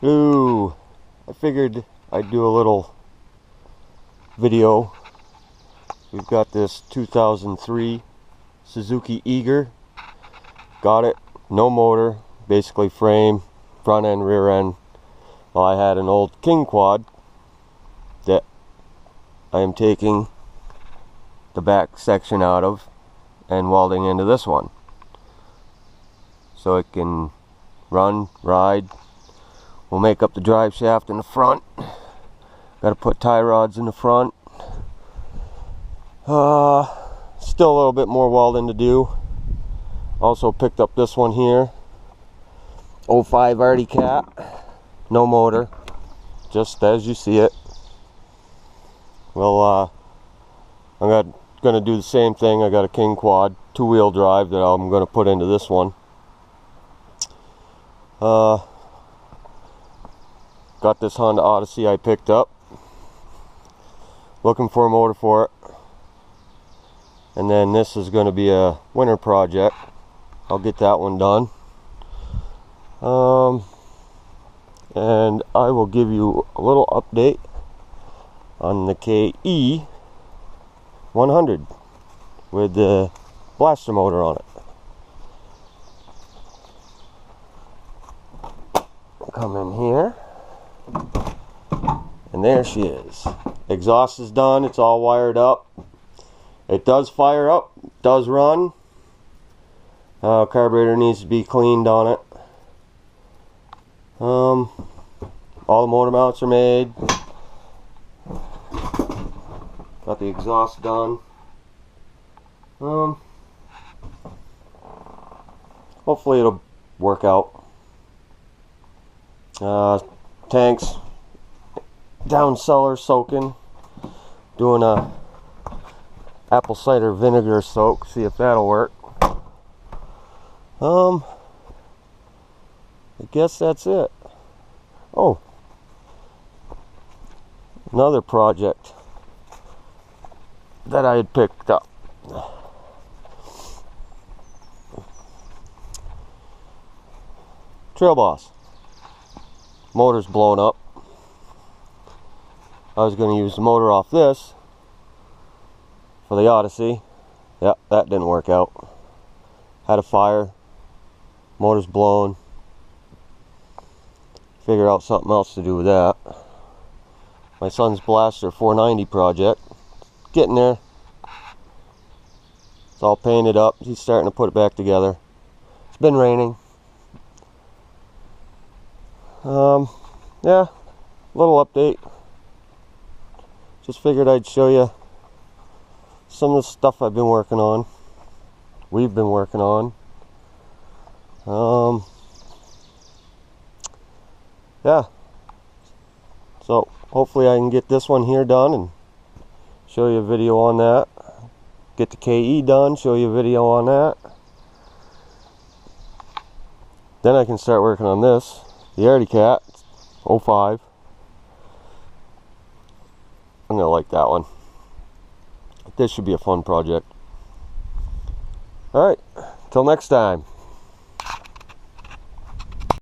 Ooh, I figured I'd do a little video. We've got this 2003 Suzuki Eiger. Got it, no motor, basically frame, front end, rear end. Well, I had an old King quad that I am taking the back section out of and welding into this one, so it can run, ride. We'll make up the drive shaft in the front. Got to put tie rods in the front. Still a little bit more welding to do. Also picked up this one here, 05 Artie Cat, no motor, just as you see it. Well, I'm gonna do the same thing. I got a King quad, 2-wheel drive that I'm gonna put into this one. Got this Honda Odyssey I picked up. Looking for a motor for it. And then this is going to be a winter project. I'll get that one done. And I will give you a little update on the KE 100 with the blaster motor on it. Come in here. And there she is. Exhaust is done. It's all wired up. It does fire up. Does run. Carburetor needs to be cleaned on it. All the motor mounts are made. Got the exhaust done. Hopefully it'll work out. Tanks down cellar soaking, doing a apple cider vinegar soak, see if that'll work. I guess that's it. Oh, another project that I had picked up. Trail Boss. Motor's blown up. I was going to use the motor off this for the Odyssey. Yep, that didn't work out. Had a fire. Motor's blown. Figure out something else to do with that. My son's Blaster 490 project. Getting there. It's all painted up. He's starting to put it back together. It's been raining. Yeah, little update. Just figured I'd show you some of the stuff I've been working on. We've been working on. Yeah. So hopefully I can get this one here done and show you a video on that. Get the KE done, show you a video on that. Then I can start working on this. The Artie Cat, 05. I'm gonna like that one. This should be a fun project. Alright, till next time.